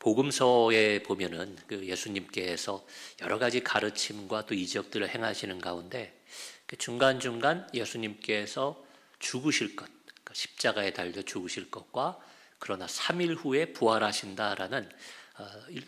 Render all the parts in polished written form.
복음서에 보면은 그 예수님께서 여러 가지 가르침과 또 이적들을 행하시는 가운데 중간중간 예수님께서 죽으실 것, 그러니까 십자가에 달려 죽으실 것과 그러나 3일 후에 부활하신다라는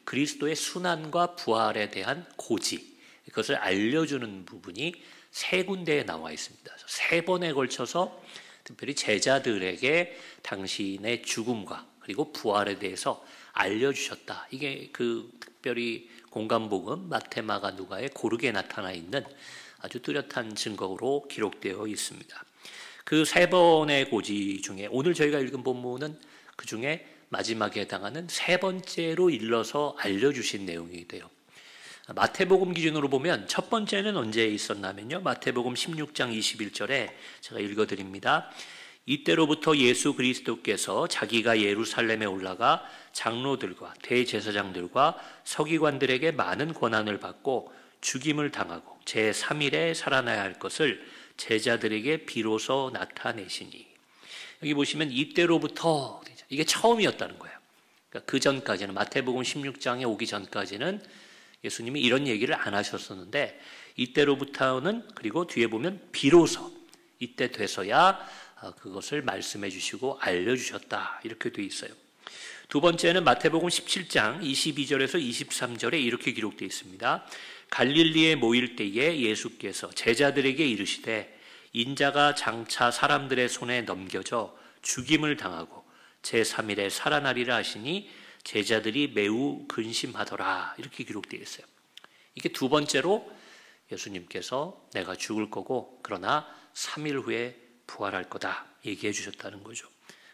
그리스도의 순환과 부활에 대한 고지, 그것을 알려주는 부분이 세 군데에 나와 있습니다. 세 번에 걸쳐서 특별히 제자들에게 당신의 죽음과 그리고 부활에 대해서 알려주셨다. 이게 그 특별히 공간복음 마태, 마가, 누가에 고르게 나타나 있는 아주 뚜렷한 증거로 기록되어 있습니다. 그 세 번의 고지 중에 오늘 저희가 읽은 본문은 그 중에 마지막에 해당하는 세 번째로 일러서 알려주신 내용이 돼요. 마태복음 기준으로 보면 첫 번째는 언제 있었냐면요, 마태복음 16장 21절에 제가 읽어드립니다. 이때로부터 예수 그리스도께서 자기가 예루살렘에 올라가 장로들과 대제사장들과 서기관들에게 많은 고난을 받고 죽임을 당하고 제3일에 살아나야 할 것을 제자들에게 비로소 나타내시니. 여기 보시면 이때로부터, 이게 처음이었다는 거예요. 그러니까 그 전까지는, 마태복음 16장에 오기 전까지는 예수님이 이런 얘기를 안 하셨었는데 이때로부터는, 그리고 뒤에 보면 비로소, 이때 돼서야 그것을 말씀해 주시고 알려주셨다, 이렇게 돼 있어요. 두 번째는 마태복음 17장 22절에서 23절에 이렇게 기록되어 있습니다. 갈릴리에 모일 때에 예수께서 제자들에게 이르시되 인자가 장차 사람들의 손에 넘겨져 죽임을 당하고 제3일에 살아나리라 하시니 제자들이 매우 근심하더라, 이렇게 기록되어 있어요. 이게 두 번째로 예수님께서 내가 죽을 거고 그러나 3일 후에 부활할 거다 얘기해 주셨다는 거죠.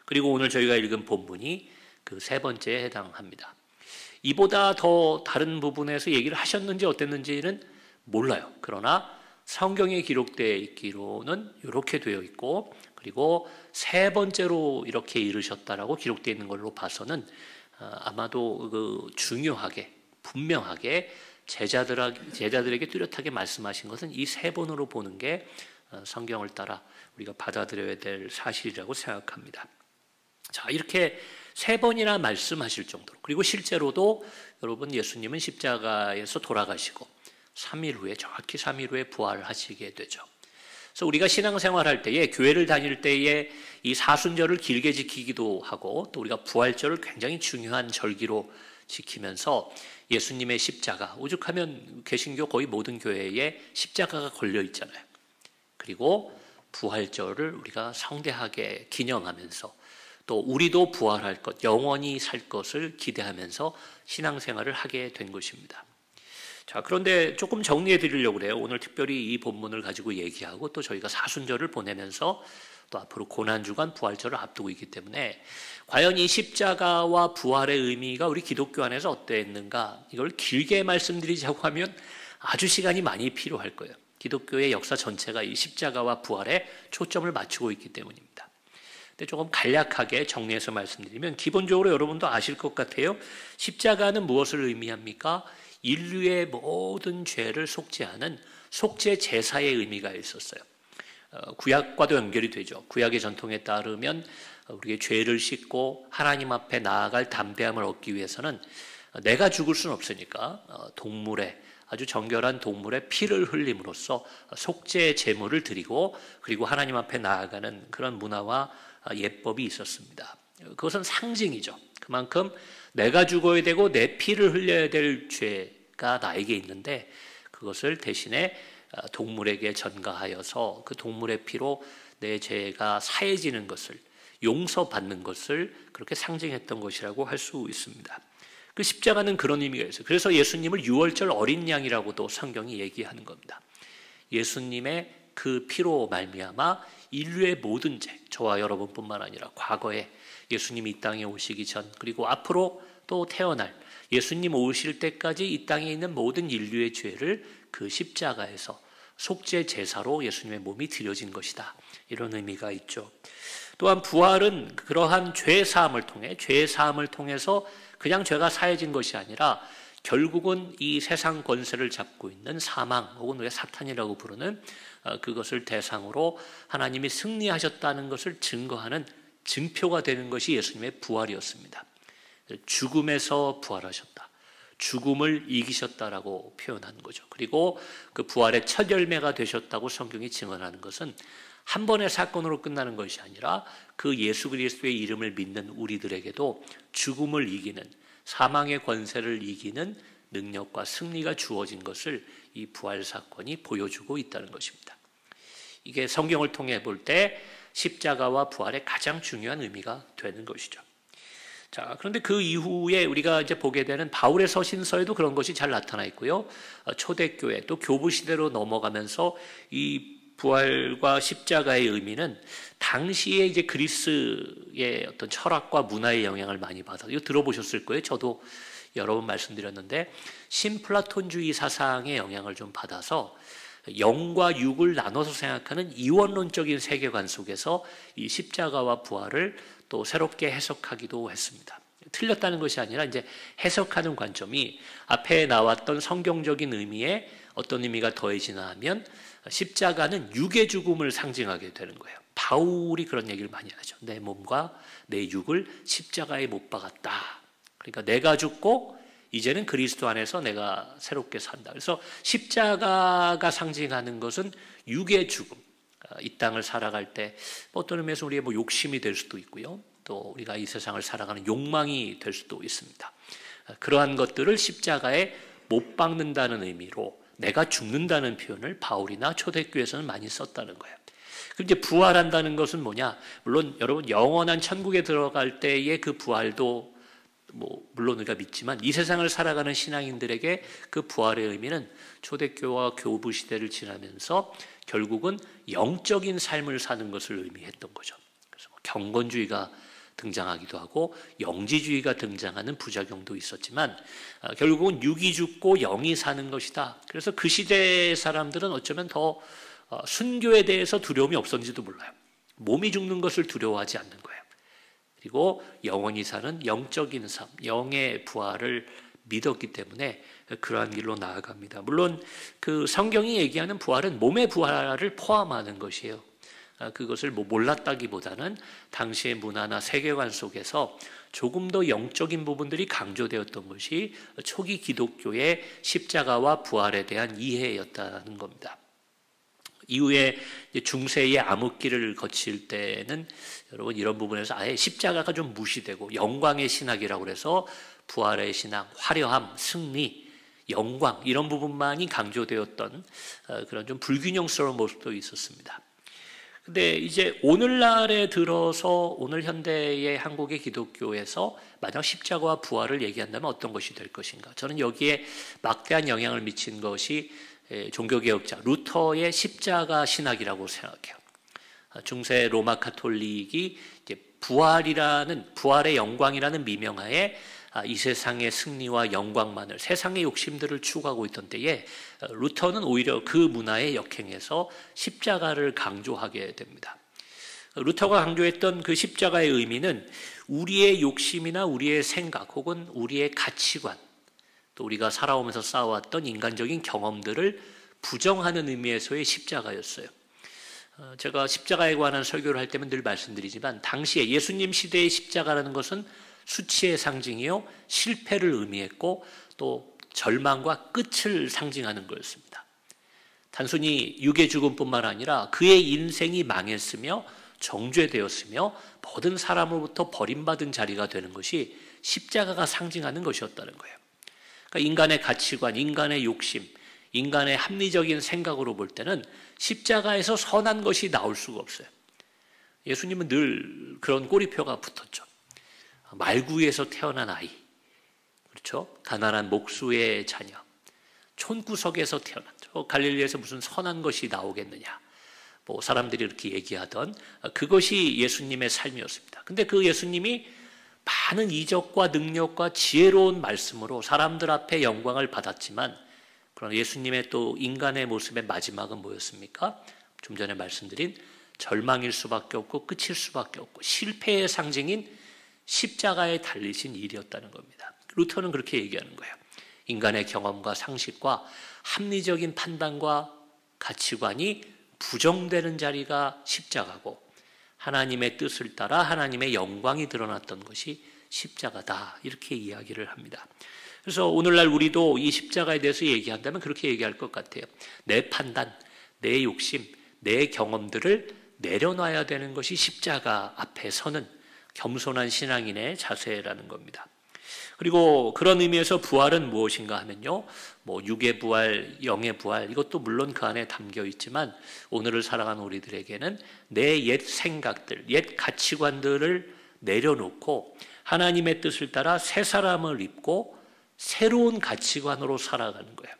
그리고 오늘 저희가 읽은 본문이 그 세 번째에 해당합니다. 이보다 더 다른 부분에서 얘기를 하셨는지 어땠는지는 몰라요. 그러나 성경에 기록되어 있기로는 이렇게 되어 있고, 그리고 세 번째로 이렇게 이르셨다라고 기록되어 있는 걸로 봐서는 아마도 그 중요하게, 분명하게 제자들에게 뚜렷하게 말씀하신 것은 이 세 번으로 보는 게 성경을 따라 우리가 받아들여야 될 사실이라고 생각합니다. 자, 이렇게 세 번이나 말씀하실 정도로, 그리고 실제로도 여러분 예수님은 십자가에서 돌아가시고 3일 후에, 정확히 3일 후에 부활하시게 되죠. 그래서 우리가 신앙생활할 때에, 교회를 다닐 때에 이 사순절을 길게 지키기도 하고 또 우리가 부활절을 굉장히 중요한 절기로 지키면서 예수님의 십자가, 오죽하면 개신교 거의 모든 교회에 십자가가 걸려 있잖아요. 그리고 부활절을 우리가 성대하게 기념하면서 또 우리도 부활할 것, 영원히 살 것을 기대하면서 신앙생활을 하게 된 것입니다. 자, 그런데 조금 정리해 드리려고 그래요. 오늘 특별히 이 본문을 가지고 얘기하고 또 저희가 사순절을 보내면서 또 앞으로 고난주간 부활절을 앞두고 있기 때문에 과연 이 십자가와 부활의 의미가 우리 기독교 안에서 어땠는가, 이걸 길게 말씀드리자고 하면 아주 시간이 많이 필요할 거예요. 기독교의 역사 전체가 이 십자가와 부활에 초점을 맞추고 있기 때문입니다. 근데 조금 간략하게 정리해서 말씀드리면, 기본적으로 여러분도 아실 것 같아요. 십자가는 무엇을 의미합니까? 인류의 모든 죄를 속죄하는 속죄 제사의 의미가 있었어요. 구약과도 연결이 되죠. 구약의 전통에 따르면 우리의 죄를 씻고 하나님 앞에 나아갈 담대함을 얻기 위해서는 내가 죽을 수는 없으니까 동물의, 아주 정결한 동물의 피를 흘림으로써 속죄 제물을 드리고 그리고 하나님 앞에 나아가는 그런 문화와 예법이 있었습니다. 그것은 상징이죠. 그만큼 내가 죽어야 되고 내 피를 흘려야 될 죄가 나에게 있는데 그것을 대신에 동물에게 전가하여서 그 동물의 피로 내 죄가 사해지는 것을, 용서받는 것을 그렇게 상징했던 것이라고 할 수 있습니다. 그 십자가는 그런 의미가 있어요. 그래서 예수님을 유월절 어린 양이라고도 성경이 얘기하는 겁니다. 예수님의 그 피로 말미암아 인류의 모든 죄, 저와 여러분뿐만 아니라 과거에 예수님이 이 땅에 오시기 전, 그리고 앞으로 또 태어날 예수님 오실 때까지 이 땅에 있는 모든 인류의 죄를 그 십자가에서 속죄 제사로 예수님의 몸이 드려진 것이다, 이런 의미가 있죠. 또한 부활은 그러한 죄 사함을 통해서 그냥 죄가 사해진 것이 아니라 결국은 이 세상 권세를 잡고 있는 사망, 혹은 우리가 사탄이라고 부르는 그것을 대상으로 하나님이 승리하셨다는 것을 증거하는 증표가 되는 것이 예수님의 부활이었습니다. 죽음에서 부활하셨다. 죽음을 이기셨다라고 표현하는 거죠. 그리고 그 부활의 첫 열매가 되셨다고 성경이 증언하는 것은 한 번의 사건으로 끝나는 것이 아니라 그 예수 그리스도의 이름을 믿는 우리들에게도 죽음을 이기는, 사망의 권세를 이기는 능력과 승리가 주어진 것을 이 부활 사건이 보여주고 있다는 것입니다. 이게 성경을 통해 볼 때 십자가와 부활의 가장 중요한 의미가 되는 것이죠. 자, 그런데 그 이후에 우리가 이제 보게 되는 바울의 서신서에도 그런 것이 잘 나타나 있고요. 초대교회 또 교부 시대로 넘어가면서 이 부활과 십자가의 의미는 당시에 이제 그리스의 어떤 철학과 문화의 영향을 많이 받아서 이거 들어보셨을 거예요. 저도 여러 번 말씀드렸는데 신플라톤주의 사상의 영향을 좀 받아서 영과 육을 나눠서 생각하는 이원론적인 세계관 속에서 이 십자가와 부활을 또 새롭게 해석하기도 했습니다. 틀렸다는 것이 아니라 이제 해석하는 관점이 앞에 나왔던 성경적인 의미에 어떤 의미가 더해지나 하면 십자가는 육의 죽음을 상징하게 되는 거예요. 바울이 그런 얘기를 많이 하죠. 내 몸과 내 육을 십자가에 못 박았다. 그러니까 내가 죽고 이제는 그리스도 안에서 내가 새롭게 산다. 그래서 십자가가 상징하는 것은 육의 죽음. 이 땅을 살아갈 때 어떤 의미에서 우리의 욕심이 될 수도 있고요. 또 우리가 이 세상을 살아가는 욕망이 될 수도 있습니다. 그러한 것들을 십자가에 못 박는다는 의미로 내가 죽는다는 표현을 바울이나 초대교회에서는 많이 썼다는 거예요. 그럼 이제 부활한다는 것은 뭐냐? 물론 여러분 영원한 천국에 들어갈 때의 그 부활도 물론 우리가 믿지만 이 세상을 살아가는 신앙인들에게 그 부활의 의미는 초대교회와 교부 시대를 지나면서 결국은 영적인 삶을 사는 것을 의미했던 거죠. 그래서 경건주의가 등장하기도 하고 영지주의가 등장하는 부작용도 있었지만 결국은 육이 죽고 영이 사는 것이다. 그래서 그 시대의 사람들은 어쩌면 더 순교에 대해서 두려움이 없었는지도 몰라요. 몸이 죽는 것을 두려워하지 않는 거예요. 그리고 영원히 사는 영적인 삶, 영의 부활을 믿었기 때문에 그러한 길로 나아갑니다. 물론 그 성경이 얘기하는 부활은 몸의 부활을 포함하는 것이에요. 그것을 몰랐다기보다는 당시의 문화나 세계관 속에서 조금 더 영적인 부분들이 강조되었던 것이 초기 기독교의 십자가와 부활에 대한 이해였다는 겁니다. 이후에 중세의 암흑기를 거칠 때는 여러분 이런 부분에서 아예 십자가가 좀 무시되고 영광의 신학이라고 그래서 부활의 신학, 화려함, 승리, 영광 이런 부분만이 강조되었던 그런 좀 불균형스러운 모습도 있었습니다. 근데 이제 오늘날에 들어서 오늘 현대의 한국의 기독교에서 만약 십자가와 부활을 얘기한다면 어떤 것이 될 것인가? 저는 여기에 막대한 영향을 미친 것이 종교개혁자 루터의 십자가 신학이라고 생각해요. 중세 로마 카톨릭이 이제 부활의 영광이라는 미명하에 이 세상의 승리와 영광만을 세상의 욕심들을 추구하고 있던 때에 루터는 오히려 그 문화에 역행해서 십자가를 강조하게 됩니다. 루터가 강조했던 그 십자가의 의미는 우리의 욕심이나 우리의 생각 혹은 우리의 가치관 또 우리가 살아오면서 쌓아왔던 인간적인 경험들을 부정하는 의미에서의 십자가였어요. 제가 십자가에 관한 설교를 할 때면 늘 말씀드리지만 당시에 예수님 시대의 십자가라는 것은 수치의 상징이요 실패를 의미했고 또 절망과 끝을 상징하는 거였습니다. 단순히 육의 죽음뿐만 아니라 그의 인생이 망했으며 정죄되었으며 모든 사람으로부터 버림받은 자리가 되는 것이 십자가가 상징하는 것이었다는 거예요. 그러니까 인간의 가치관, 인간의 욕심, 인간의 합리적인 생각으로 볼 때는 십자가에서 선한 것이 나올 수가 없어요. 예수님은 늘 그런 꼬리표가 붙었죠. 말구에서 태어난 아이, 그렇죠? 가난한 목수의 자녀, 촌구석에서 태어났죠. 갈릴리에서 무슨 선한 것이 나오겠느냐? 사람들이 이렇게 얘기하던 그것이 예수님의 삶이었습니다. 근데 그 예수님이 많은 이적과 능력과 지혜로운 말씀으로 사람들 앞에 영광을 받았지만 그러나 예수님의 또 인간의 모습의 마지막은 뭐였습니까? 좀 전에 말씀드린 절망일 수밖에 없고 끝일 수밖에 없고 실패의 상징인 십자가에 달리신 일이었다는 겁니다. 루터는 그렇게 얘기하는 거예요. 인간의 경험과 상식과 합리적인 판단과 가치관이 부정되는 자리가 십자가고 하나님의 뜻을 따라 하나님의 영광이 드러났던 것이 십자가다. 이렇게 이야기를 합니다. 그래서 오늘날 우리도 이 십자가에 대해서 얘기한다면 그렇게 얘기할 것 같아요. 내 판단, 내 욕심, 내 경험들을 내려놔야 되는 것이 십자가 앞에 서는 겸손한 신앙인의 자세라는 겁니다. 그리고 그런 의미에서 부활은 무엇인가 하면요, 뭐 육의 부활, 영의 부활, 이것도 물론 그 안에 담겨 있지만 오늘을 살아가는 우리들에게는 내 옛 생각들, 옛 가치관들을 내려놓고 하나님의 뜻을 따라 새 사람을 입고 새로운 가치관으로 살아가는 거예요.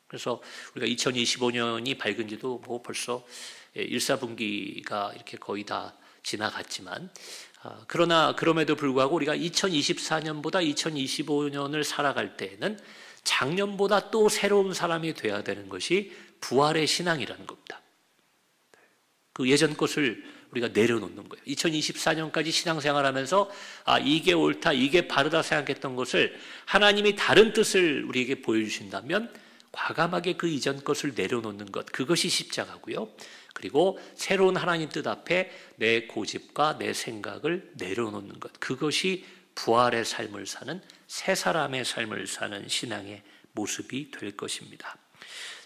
그래서 우리가 2025년이 밝은 지도 뭐 벌써 1사분기가 이렇게 거의 다 지나갔지만, 그러나 그럼에도 불구하고 우리가 2024년보다 2025년을 살아갈 때에는 작년보다 또 새로운 사람이 돼야 되는 것이 부활의 신앙이라는 겁니다. 그 예전 것을 우리가 내려놓는 거예요. 2024년까지 신앙생활하면서 이게 옳다, 이게 바르다 생각했던 것을 하나님이 다른 뜻을 우리에게 보여주신다면 과감하게 그 이전 것을 내려놓는 것, 그것이 십자가고요. 그리고 새로운 하나님 뜻 앞에 내 고집과 내 생각을 내려놓는 것, 그것이 부활의 삶을 사는, 새 사람의 삶을 사는 신앙의 모습이 될 것입니다.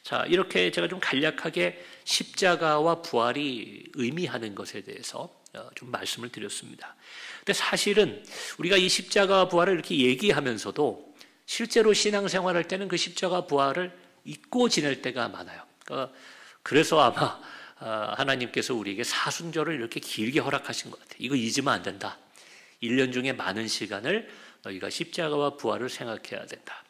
자, 이렇게 제가 좀 간략하게 십자가와 부활이 의미하는 것에 대해서 좀 말씀을 드렸습니다. 근데 사실은 우리가 이 십자가와 부활을 이렇게 얘기하면서도 실제로 신앙생활할 때는 그 십자가 부활을 잊고 지낼 때가 많아요. 그래서 아마 하나님께서 우리에게 사순절을 이렇게 길게 허락하신 것 같아요. 이거 잊으면 안 된다. 1년 중에 많은 시간을 너희가 십자가와 부활을 생각해야 된다.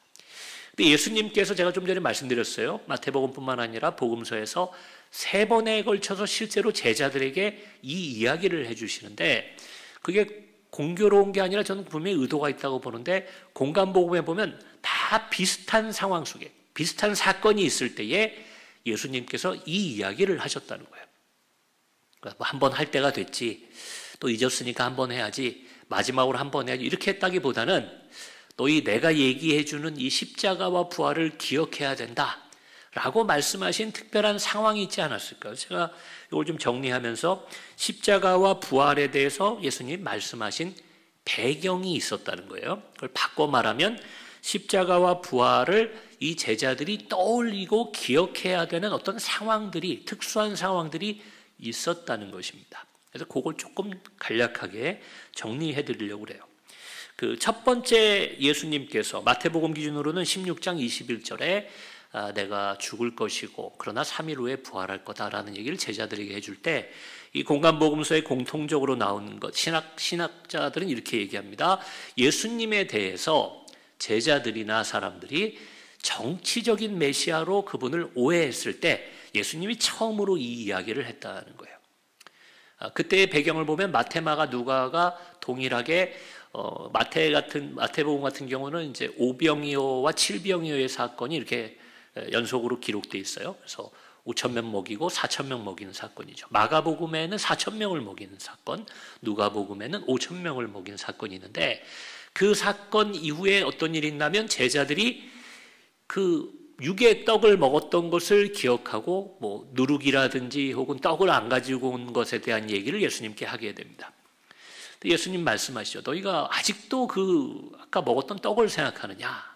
근데 예수님께서 제가 좀 전에 말씀드렸어요. 마태복음뿐만 아니라 복음서에서 3번에 걸쳐서 실제로 제자들에게 이 이야기를 해주시는데, 그게 공교로운 게 아니라 저는 분명히 의도가 있다고 보는데, 공간복음에 보면 다 비슷한 상황 속에 비슷한 사건이 있을 때에 예수님께서 이 이야기를 하셨다는 거예요. 그러니까 한 번 할 때가 됐지, 또 잊었으니까 한 번 해야지, 마지막으로 한 번 해야지, 이렇게 했다기보다는 너희 내가 얘기해주는 이 십자가와 부활을 기억해야 된다 라고 말씀하신 특별한 상황이 있지 않았을까요? 제가 이걸 좀 정리하면서 십자가와 부활에 대해서 예수님 말씀하신 배경이 있었다는 거예요. 그걸 바꿔 말하면 십자가와 부활을 이 제자들이 떠올리고 기억해야 되는 어떤 상황들이, 특수한 상황들이 있었다는 것입니다. 그래서 그걸 조금 간략하게 정리해 드리려고 그래요. 그 첫 번째, 예수님께서 마태복음 기준으로는 16장 21절에 내가 죽을 것이고 그러나 3일 후에 부활할 거다라는 얘기를 제자들에게 해줄 때, 이 공간복음서에 공통적으로 나오는 것, 신학자들은 이렇게 얘기합니다. 예수님에 대해서 제자들이나 사람들이 정치적인 메시아로 그분을 오해했을 때 예수님이 처음으로 이 이야기를 했다는 거예요. 그때의 배경을 보면 마태, 마가, 누가가 동일하게 마태복음 같은 경우는 이제 오병이어와 칠병이어의 사건이 이렇게 연속으로 기록되어 있어요. 그래서 5,000명 먹이고 4,000명 먹이는 사건이죠. 마가복음에는 4,000명을 먹이는 사건, 누가복음에는 5,000명을 먹이는 사건이 있는데, 그 사건 이후에 어떤 일이 있냐면 제자들이 그 육의 떡을 먹었던 것을 기억하고 뭐 누룩이라든지 혹은 떡을 안 가지고 온 것에 대한 얘기를 예수님께 하게 됩니다. 예수님 말씀하시죠. 너희가 아직도 그 아까 먹었던 떡을 생각하느냐?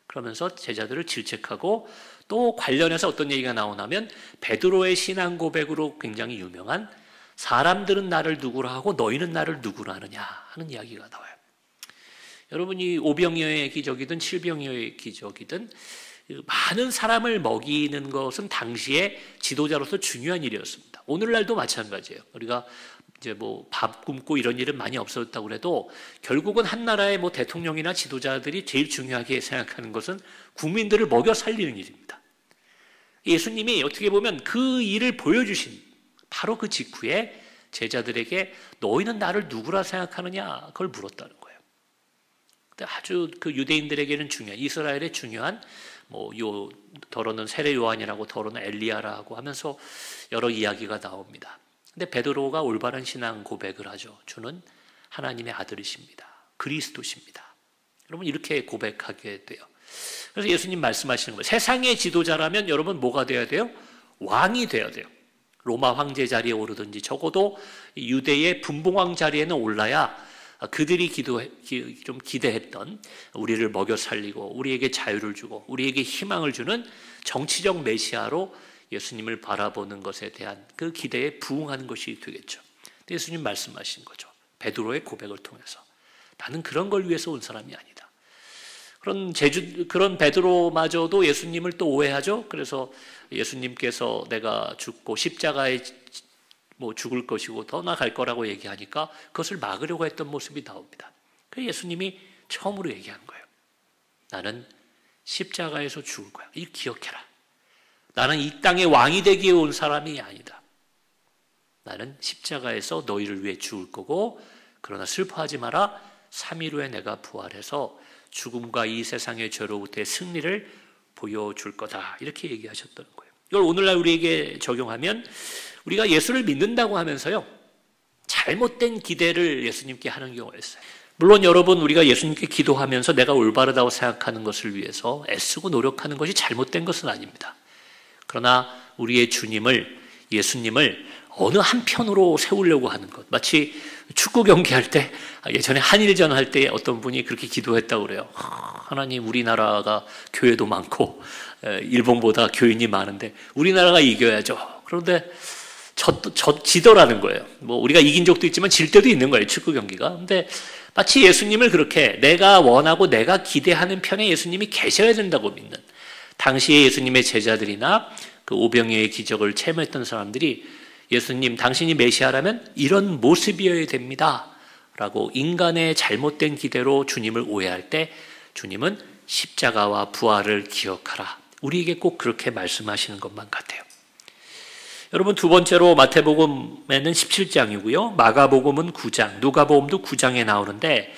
그러면서 제자들을 질책하고, 또 관련해서 어떤 얘기가 나오냐면 베드로의 신앙 고백으로 굉장히 유명한 사람들은 나를 누구라 하고 너희는 나를 누구라 하느냐 하는 이야기가 나와요. 여러분이 오병이어의 기적이든 칠병이어의 기적이든 많은 사람을 먹이는 것은 당시에 지도자로서 중요한 일이었습니다. 오늘날도 마찬가지예요. 우리가 이제 뭐 밥 굶고 이런 일은 많이 없어졌다고 해도 결국은 한 나라의 뭐 대통령이나 지도자들이 제일 중요하게 생각하는 것은 국민들을 먹여 살리는 일입니다. 예수님이 어떻게 보면 그 일을 보여주신 바로 그 직후에 제자들에게 너희는 나를 누구라 생각하느냐 그걸 물었다는 거예요. 아주 그 유대인들에게는 중요한, 이스라엘의 중요한 요 더러는 세례 요한이라고, 더러는 엘리야라고 하면서 여러 이야기가 나옵니다. 근데 베드로가 올바른 신앙 고백을 하죠. 주는 하나님의 아들이십니다. 그리스도십니다. 여러분 이렇게 고백하게 돼요. 그래서 예수님 말씀하시는 거예요. 세상의 지도자라면 여러분 뭐가 돼야 돼요? 왕이 돼야 돼요. 로마 황제 자리에 오르든지 적어도 유대의 분봉왕 자리에는 올라야 그들이 좀 기대했던 우리를 먹여 살리고 우리에게 자유를 주고 우리에게 희망을 주는 정치적 메시아로 예수님을 바라보는 것에 대한 그 기대에 부응하는 것이 되겠죠. 예수님 말씀하신 거죠. 베드로의 고백을 통해서 나는 그런 걸 위해서 온 사람이 아니다. 그런 베드로마저도 예수님을 또 오해하죠. 그래서 예수님께서 내가 죽고 십자가에 죽을 것이고 더 나아갈 거라고 얘기하니까 그것을 막으려고 했던 모습이 나옵니다. 그래서 예수님이 처음으로 얘기한 거예요. 나는 십자가에서 죽을 거야. 이거 기억해라. 나는 이 땅의 왕이 되기에 온 사람이 아니다. 나는 십자가에서 너희를 위해 죽을 거고 그러나 슬퍼하지 마라. 3일 후에 내가 부활해서 죽음과 이 세상의 죄로부터의 승리를 보여줄 거다. 이렇게 얘기하셨던 거예요. 이걸 오늘날 우리에게 적용하면 우리가 예수를 믿는다고 하면서요, 잘못된 기대를 예수님께 하는 경우가 있어요. 물론 여러분, 우리가 예수님께 기도하면서 내가 올바르다고 생각하는 것을 위해서 애쓰고 노력하는 것이 잘못된 것은 아닙니다. 그러나 우리의 예수님을 어느 한편으로 세우려고 하는 것, 마치 축구 경기할 때, 예전에 한일전 할 때 어떤 분이 그렇게 기도했다고 그래요. 하나님, 우리나라가 교회도 많고 일본보다 교인이 많은데 우리나라가 이겨야죠. 그런데 지더라는 거예요. 우리가 이긴 적도 있지만 질 때도 있는 거예요, 축구 경기가. 근데 마치 예수님을 그렇게 내가 원하고 내가 기대하는 편에 예수님이 계셔야 된다고 믿는, 당시에 예수님의 제자들이나 그 오병이어의 기적을 체험했던 사람들이 예수님, 당신이 메시아라면 이런 모습이어야 됩니다 라고 인간의 잘못된 기대로 주님을 오해할 때 주님은 십자가와 부활을 기억하라, 우리에게 꼭 그렇게 말씀하시는 것만 같아요. 여러분, 두 번째로 마태복음에는 17장이고요. 마가복음은 9장, 누가복음도 9장에 나오는데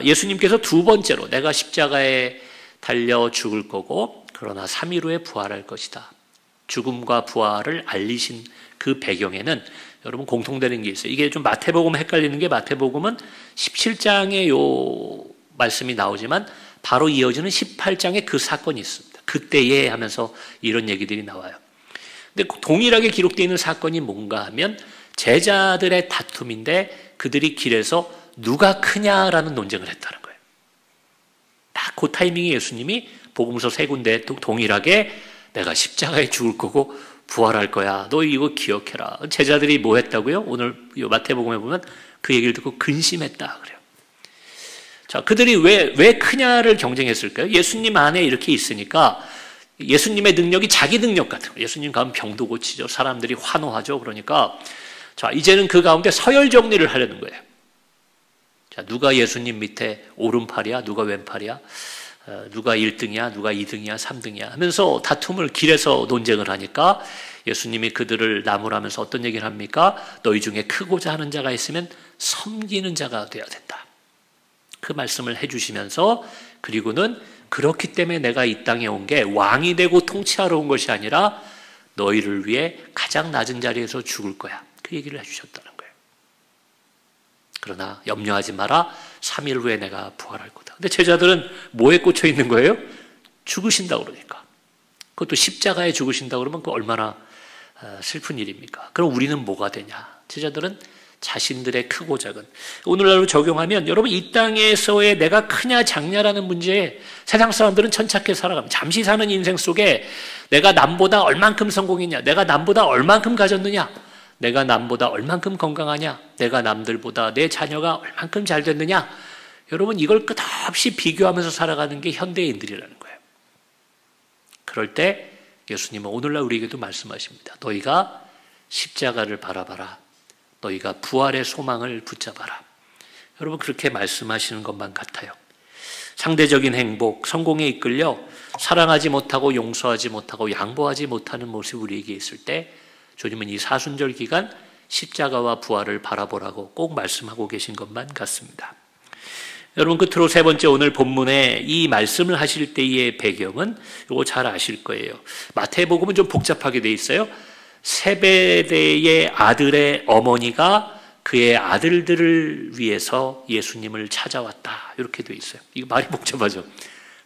예수님께서 두 번째로 내가 십자가에 달려 죽을 거고 그러나 3일 후에 부활할 것이다, 죽음과 부활을 알리신 그 배경에는 여러분 공통되는 게 있어요. 이게 좀 마태복음 헷갈리는 게, 마태복음은 17장에 요 말씀이 나오지만 바로 이어지는 18장에 그 사건이 있습니다. 그때에 하면서 이런 얘기들이 나와요. 근데 동일하게 기록되어 있는 사건이 뭔가 하면 제자들의 다툼인데 그들이 길에서 누가 크냐라는 논쟁을 했다는 거예요. 딱 그 타이밍에 예수님이 복음서 세 군데 동일하게 내가 십자가에 죽을 거고 부활할 거야, 너 이거 기억해라. 제자들이 뭐 했다고요? 오늘 마태복음에 보면 그 얘기를 듣고 근심했다 그래요. 자, 그들이 왜 크냐를 경쟁했을까요? 예수님 안에 이렇게 있으니까 예수님의 능력이 자기 능력 같은 거예요. 예수님 가면 병도 고치죠. 사람들이 환호하죠. 그러니까 자, 이제는 그 가운데 서열 정리를 하려는 거예요. 자, 누가 예수님 밑에 오른팔이야, 누가 왼팔이야, 누가 1등이야, 누가 2등이야, 3등이야 하면서 다툼을, 길에서 논쟁을 하니까 예수님이 그들을 나무라면서 어떤 얘기를 합니까? 너희 중에 크고자 하는 자가 있으면 섬기는 자가 되어야 된다. 그 말씀을 해주시면서, 그리고는 그렇기 때문에 내가 이 땅에 온 게 왕이 되고 통치하러 온 것이 아니라 너희를 위해 가장 낮은 자리에서 죽을 거야, 그 얘기를 해주셨다는 거예요. 그러나 염려하지 마라, 3일 후에 내가 부활할 거다. 근데 제자들은 뭐에 꽂혀 있는 거예요? 죽으신다고 그러니까. 그것도 십자가에 죽으신다고 그러면 그 얼마나 슬픈 일입니까? 그럼 우리는 뭐가 되냐? 제자들은 자신들의 크고 작은, 오늘날로 적용하면 여러분, 이 땅에서의 내가 크냐 작냐라는 문제에 세상 사람들은 천착해 살아갑니다. 잠시 사는 인생 속에 내가 남보다 얼만큼 성공했냐, 내가 남보다 얼만큼 가졌느냐, 내가 남보다 얼만큼 건강하냐, 내가 남들보다 내 자녀가 얼만큼 잘 됐느냐, 여러분 이걸 끝없이 비교하면서 살아가는 게 현대인들이라는 거예요. 그럴 때 예수님은 오늘날 우리에게도 말씀하십니다. 너희가 십자가를 바라봐라, 너희가 부활의 소망을 붙잡아라. 여러분 그렇게 말씀하시는 것만 같아요. 상대적인 행복, 성공에 이끌려 사랑하지 못하고 용서하지 못하고 양보하지 못하는 모습이 우리에게 있을 때 주님은 이 사순절 기간 십자가와 부활을 바라보라고 꼭 말씀하고 계신 것만 같습니다. 여러분 끝으로 세 번째, 오늘 본문에 이 말씀을 하실 때의 배경은 이거 잘 아실 거예요. 마태복음은 좀 복잡하게 돼 있어요. 세베대의 아들의 어머니가 그의 아들들을 위해서 예수님을 찾아왔다, 이렇게 돼 있어요. 이거 말이 복잡하죠.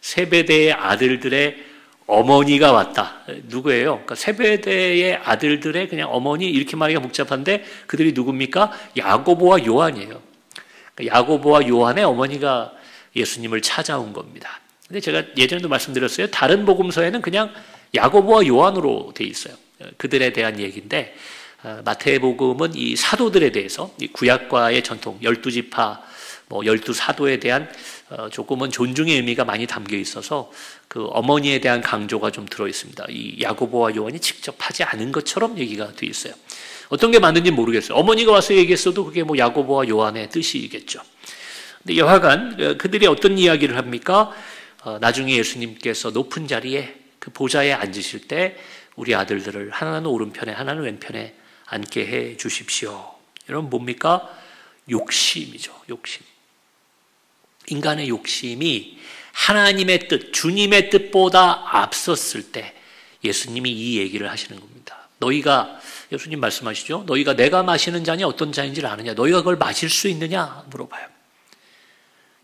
세베대의 아들들의 어머니가 왔다. 누구예요? 그러니까 세베대의 아들들의 그냥 어머니, 이렇게 말하기가 복잡한데 그들이 누굽니까? 야고보와 요한이에요. 야고보와 요한의 어머니가 예수님을 찾아온 겁니다. 근데 제가 예전에도 말씀드렸어요. 다른 복음서에는 그냥 야고보와 요한으로 돼 있어요. 그들에 대한 얘기인데 마태복음은 이 사도들에 대해서 이 구약과의 전통 12지파, 12사도에 대한 조금은 존중의 의미가 많이 담겨 있어서 그 어머니에 대한 강조가 좀 들어 있습니다. 이 야고보와 요한이 직접 하지 않은 것처럼 얘기가 돼 있어요. 어떤 게 맞는지 모르겠어요. 어머니가 와서 얘기했어도 그게 야고보와 요한의 뜻이겠죠. 근데 여하간 그들이 어떤 이야기를 합니까? 나중에 예수님께서 높은 자리에 그 보좌에 앉으실 때 우리 아들들을 하나는 오른편에 하나는 왼편에 앉게 해 주십시오. 여러분 뭡니까? 욕심이죠. 욕심. 인간의 욕심이 하나님의 뜻, 주님의 뜻보다 앞섰을 때 예수님이 이 얘기를 하시는 겁니다. 너희가, 예수님 말씀하시죠. 너희가 내가 마시는 잔이 어떤 잔인지를 아느냐? 너희가 그걸 마실 수 있느냐? 물어봐요.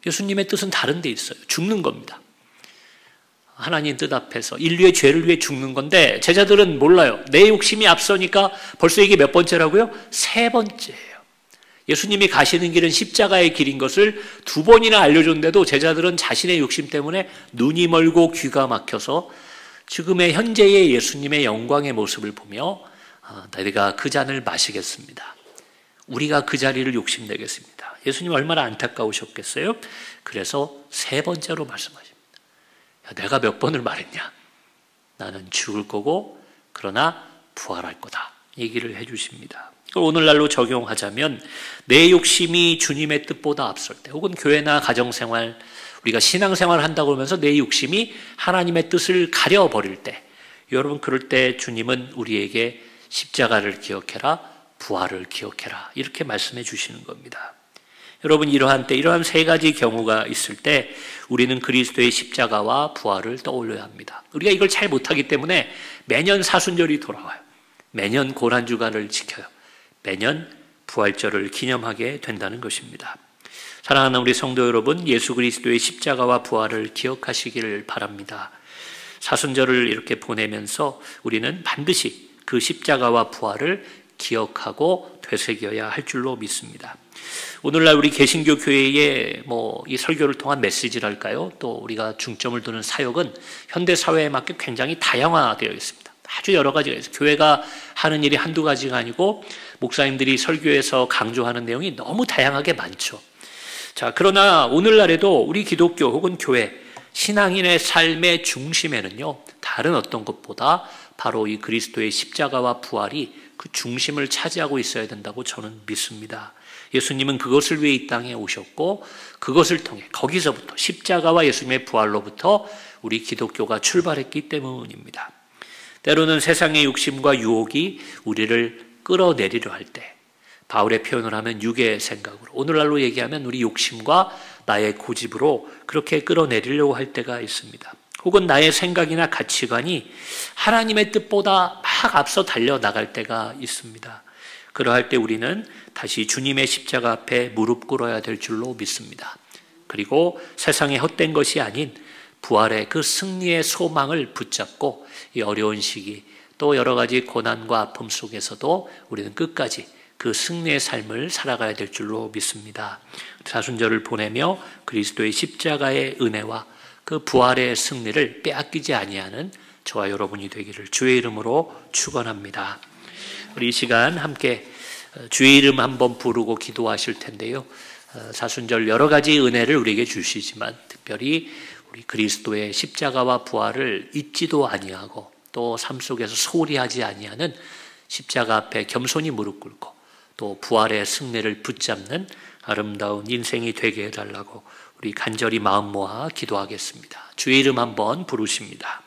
예수님의 뜻은 다른 데 있어요. 죽는 겁니다. 하나님 뜻 앞에서 인류의 죄를 위해 죽는 건데 제자들은 몰라요. 내 욕심이 앞서니까 벌써 이게 몇 번째라고요? 3번째예요. 예수님이 가시는 길은 십자가의 길인 것을 2번이나 알려줬는데도 제자들은 자신의 욕심 때문에 눈이 멀고 귀가 막혀서 지금의 현재의 예수님의 영광의 모습을 보며 내가 그 잔을 마시겠습니다. 우리가 그 자리를 욕심내겠습니다. 예수님 얼마나 안타까우셨겠어요? 그래서 3번째로 말씀하십니다. 내가 몇 번을 말했냐? 나는 죽을 거고 그러나 부활할 거다. 얘기를 해주십니다. 이걸 오늘날로 적용하자면 내 욕심이 주님의 뜻보다 앞설 때 혹은 교회나 가정생활 우리가 신앙생활을 한다고 하면서 내 욕심이 하나님의 뜻을 가려버릴 때 여러분 그럴 때 주님은 우리에게 십자가를 기억해라 부활을 기억해라 이렇게 말씀해 주시는 겁니다. 여러분 이러한 때 이러한 3가지 경우가 있을 때 우리는 그리스도의 십자가와 부활을 떠올려야 합니다. 우리가 이걸 잘 못하기 때문에 매년 사순절이 돌아와요. 매년 고난주간을 지켜요. 매년 부활절을 기념하게 된다는 것입니다. 사랑하는 우리 성도 여러분, 예수 그리스도의 십자가와 부활을 기억하시기를 바랍니다. 사순절을 이렇게 보내면서 우리는 반드시 그 십자가와 부활을 기억하고 되새겨야 할 줄로 믿습니다. 오늘날 우리 개신교 교회의 이 설교를 통한 메시지랄까요? 또 우리가 중점을 두는 사역은 현대 사회에 맞게 굉장히 다양화되어 있습니다. 아주 여러 가지가 있어요. 교회가 하는 일이 한두 가지가 아니고 목사님들이 설교에서 강조하는 내용이 너무 다양하게 많죠. 자, 그러나 오늘날에도 우리 기독교 혹은 교회 신앙인의 삶의 중심에는요, 다른 어떤 것보다 바로 이 그리스도의 십자가와 부활이 그 중심을 차지하고 있어야 된다고 저는 믿습니다. 예수님은 그것을 위해 이 땅에 오셨고 그것을 통해 거기서부터 십자가와 예수님의 부활로부터 우리 기독교가 출발했기 때문입니다. 때로는 세상의 욕심과 유혹이 우리를 끌어내리려 할 때 바울의 표현을 하면 육의 생각으로 오늘날로 얘기하면 우리 욕심과 나의 고집으로 그렇게 끌어내리려고 할 때가 있습니다. 혹은 나의 생각이나 가치관이 하나님의 뜻보다 막 앞서 달려나갈 때가 있습니다. 그러할 때 우리는 다시 주님의 십자가 앞에 무릎 꿇어야 될 줄로 믿습니다. 그리고 세상의 헛된 것이 아닌 부활의 그 승리의 소망을 붙잡고 이 어려운 시기 또 여러 가지 고난과 아픔 속에서도 우리는 끝까지 그 승리의 삶을 살아가야 될 줄로 믿습니다. 사순절을 보내며 그리스도의 십자가의 은혜와 그 부활의 승리를 빼앗기지 아니하는 저와 여러분이 되기를 주의 이름으로 축원합니다. 우리 이 시간 함께 주의 이름 한번 부르고 기도하실 텐데요. 사순절 여러 가지 은혜를 우리에게 주시지만 특별히 우리 그리스도의 십자가와 부활을 잊지도 아니하고 또 삶 속에서 소홀히 하지 아니하는 십자가 앞에 겸손히 무릎 꿇고 또 부활의 승리를 붙잡는 아름다운 인생이 되게 해달라고 우리 간절히 마음 모아 기도하겠습니다. 주의 이름 한번 부르십니다.